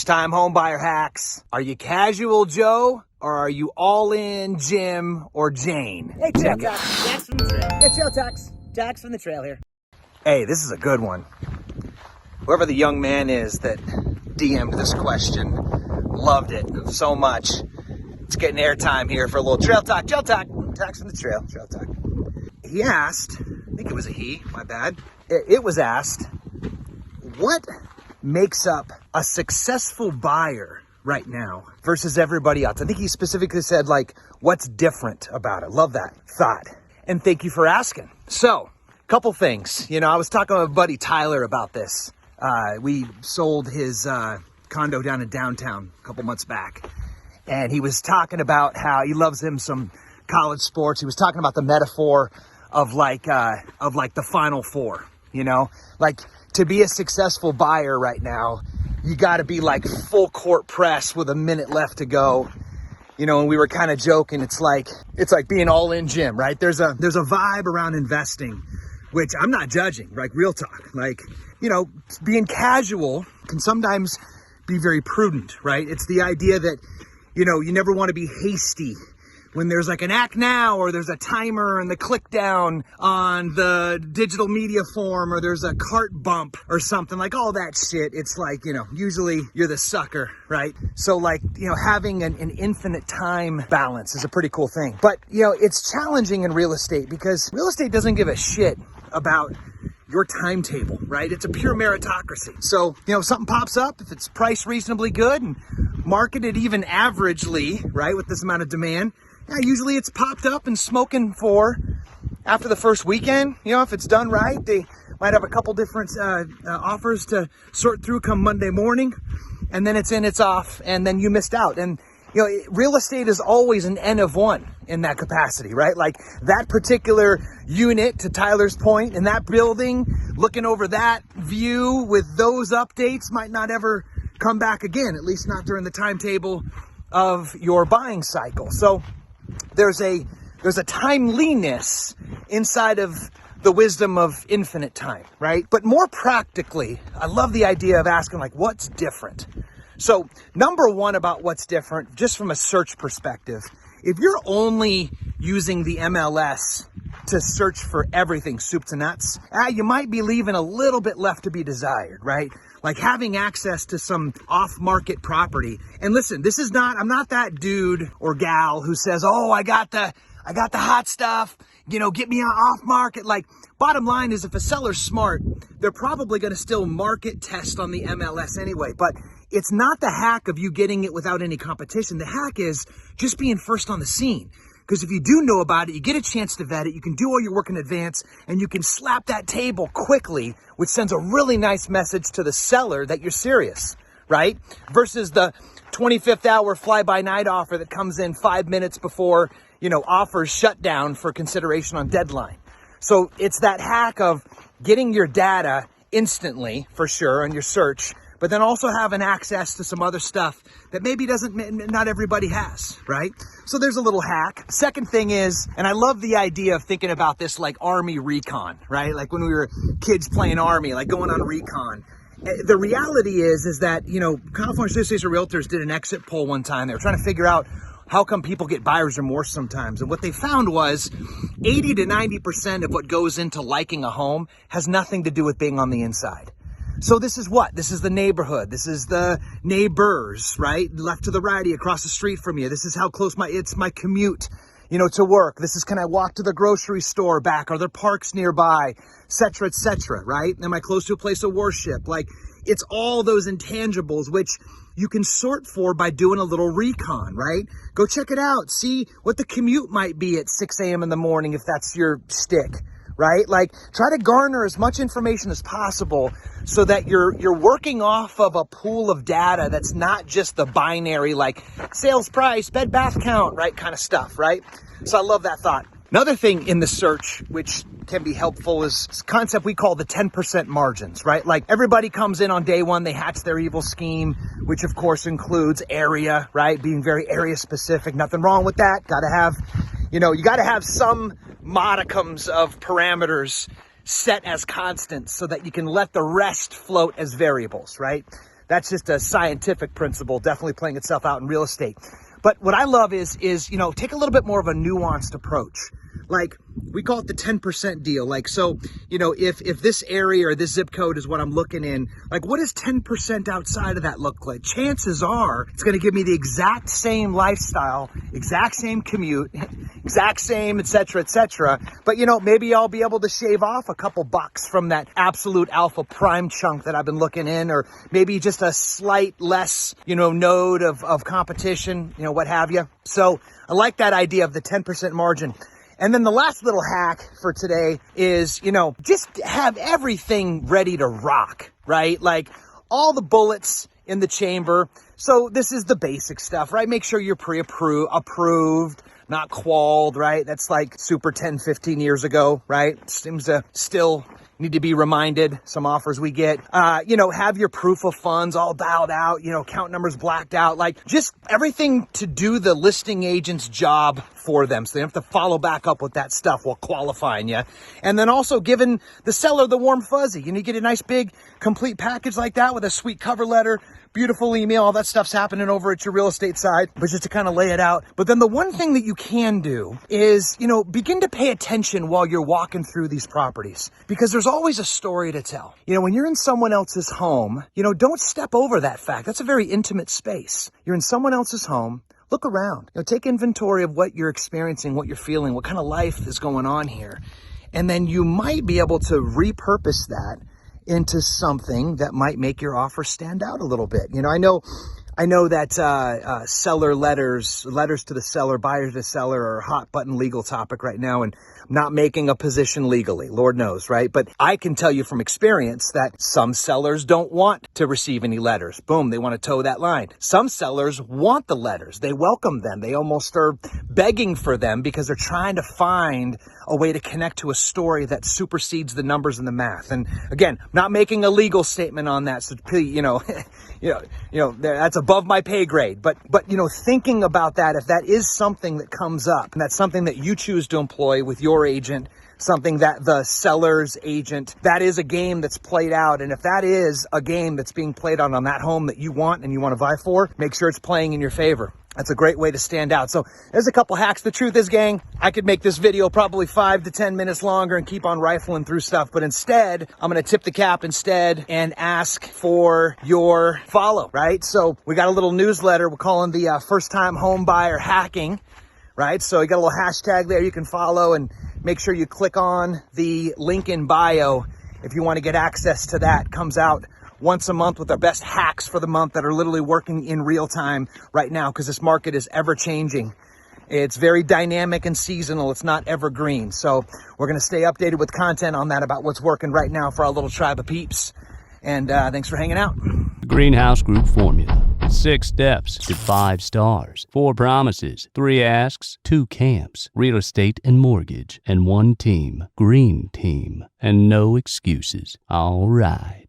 Time home buyer hacks. Are you casual Joe or are you all in Jim or Jane? Hey, check out Jax from the trail. Hey, trail Jax. Jax from the trail here. Hey, this is a good one. Whoever the young man is that DM'd this question, loved it so much. It's getting airtime here for a little trail talk. Trail talk. Jax from the trail. Trail talk. He asked, I think it was a he, my bad. It was asked, what makes up a successful buyer right now versus everybody else? I think he specifically said, like, what's different about it? Love that thought. And thank you for asking. So, couple things. You know, I was talking with my buddy Tyler about this. We sold his condo down in downtown a couple months back. And he was talking about how he loves him some college sports. He was talking about the metaphor of like the Final Four, you know? Like, to be a successful buyer right now, you got to be like full court press with a minute left to go. You know, and we were kind of joking. It's like being all in Jim, right? There's a vibe around investing, which I'm not judging, like real talk. Like, you know, being casual can sometimes be very prudent, right? It's the idea that, you know, you never want to be hasty when there's like an act now, or there's a timer and the click down on the digital media form, or there's a cart bump or something, like all that shit. It's like, you know, usually you're the sucker, right? So like, you know, having an infinite time balance is a pretty cool thing. But, you know, it's challenging in real estate because real estate doesn't give a shit about your timetable, right? It's a pure meritocracy. So, you know, if something pops up, if it's priced reasonably good and marketed even averagely, right, with this amount of demand, yeah, usually it's popped up and smoking for after the first weekend. You know, if it's done right, they might have a couple different offers to sort through come Monday morning, and then it's in, it's off, and then you missed out. And, you know, real estate is always an N of one in that capacity, right? Like that particular unit, to Tyler's point, in that building, looking over that view with those updates might not ever come back again, at least not during the timetable of your buying cycle. So there's a timeliness inside of the wisdom of infinite time, right? But more practically, I love the idea of asking, like, what's different? So number one about what's different, just from a search perspective, if you're only using the MLS to search for everything, soup to nuts, you might be leaving a little bit left to be desired, right? Like having access to some off-market property. And listen, this is not, I'm not that dude or gal who says, oh, I got the hot stuff, you know, get me off market. Like, bottom line is, if a seller's smart, they're probably going to still market test on the MLS anyway. But it's not the hack of you getting it without any competition. The hack is just being first on the scene. Because if you do know about it, you get a chance to vet it, you can do all your work in advance, and you can slap that table quickly, which sends a really nice message to the seller that you're serious, right? Versus the 25th hour fly-by-night offer that comes in 5 minutes before, you know, offers shut down for consideration on deadline. So it's that hack of getting your data instantly, for sure, on your search, but then also having access to some other stuff that maybe not everybody has, right? So there's a little hack. Second thing is, and I love the idea of thinking about this like Army Recon, right? Like when we were kids playing Army, like going on Recon. The reality is that, you know, California Association of Realtors did an exit poll one time. They were trying to figure out how come people get buyer's remorse sometimes. And what they found was 80 to 90% of what goes into liking a home has nothing to do with being on the inside. So this is what? This is the neighborhood. This is the neighbors, right? Left to the righty, across the street from you. This is how close it's my commute, you know, to work. This is, can I walk to the grocery store back? Are there parks nearby? Et cetera, right? Am I close to a place of worship? Like, it's all those intangibles, which you can sort for by doing a little recon, right? Go check it out. See what the commute might be at 6 a.m. in the morning, if that's your shtick, right? Like, try to garner as much information as possible so that you're working off of a pool of data that's not just the binary, like sales price, bed bath count, right, kind of stuff, right? So I love that thought. Another thing in the search, which can be helpful, is this concept we call the 10% margins, right? Like, everybody comes in on day one, they hatch their evil scheme, which of course includes area, right? Being very area specific. Nothing wrong with that. Gotta have, you know, you gotta have some modicums of parameters set as constants so that you can let the rest float as variables, right? That's just a scientific principle, definitely playing itself out in real estate. But what I love is, take a little bit more of a nuanced approach. Like, we call it the 10% deal. Like, so, if this area or this zip code is what I'm looking in, like, what does 10% outside of that look like? Chances are it's going to give me the exact same lifestyle, exact same commute, exact same, et cetera, but maybe I'll be able to shave off a couple bucks from that absolute alpha prime chunk that I've been looking in, or maybe just a slight less, node of competition, what have you. So I like that idea of the 10% margin. And then the last little hack for today is, just have everything ready to rock, right? Like, all the bullets in the chamber. So this is the basic stuff, right? Make sure you're approved, not qualled, right? That's like super 10, 15 years ago, right? Seems to still need to be reminded. Some offers we get, have your proof of funds all dialed out, account numbers blacked out, like just everything to do the listing agent's job for them. So they have to follow back up with that stuff while qualifying you. And then also giving the seller the warm fuzzy. You get a nice big complete package like that with a sweet cover letter, beautiful email, all that stuff's happening over at your real estate side, but just to kind of lay it out. But then the one thing that you can do is, begin to pay attention while you're walking through these properties, because there's always a story to tell. When you're in someone else's home, don't step over that fact. That's a very intimate space. You're in someone else's home. Look around, take inventory of what you're experiencing, what you're feeling, what kind of life is going on here. And then you might be able to repurpose that into something that might make your offer stand out a little bit. I know that seller letters to the seller, buyers to the seller are a hot button legal topic right now, and I'm not making a position legally, Lord knows, right? But I can tell you from experience that some sellers don't want to receive any letters. Boom, they want to toe that line. Some sellers want the letters. They welcome them. They almost are begging for them because they're trying to find a way to connect to a story that supersedes the numbers and the math. And again, I'm not making a legal statement on that, so please, that's above my pay grade. But thinking about that, if that is something that comes up, and that's something that you choose to employ with your agent, something that the seller's agent, that is a game that's played out. And if that is a game that's being played on that home that you want and you want to vie for, make sure it's playing in your favor. That's a great way to stand out. So there's a couple hacks. The truth is, gang, I could make this video probably 5 to 10 minutes longer and keep on rifling through stuff. But instead, I'm going to tip the cap instead and ask for your follow, right? So we got a little newsletter we're calling the first time home buyer hacking, right? So you got a little hashtag there you can follow, and make sure you click on the link in bio if you want to get access to that. It comes out once a month with our best hacks for the month that are literally working in real time right now, because this market is ever changing. It's very dynamic and seasonal. It's not evergreen. So we're going to stay updated with content on that about what's working right now for our little tribe of peeps. And thanks for hanging out. The Greenhouse Group formula. 6 steps to 5 stars. 4 promises, 3 asks, 2 camps, real estate and mortgage, and 1 team. Green Team. And no excuses. All right.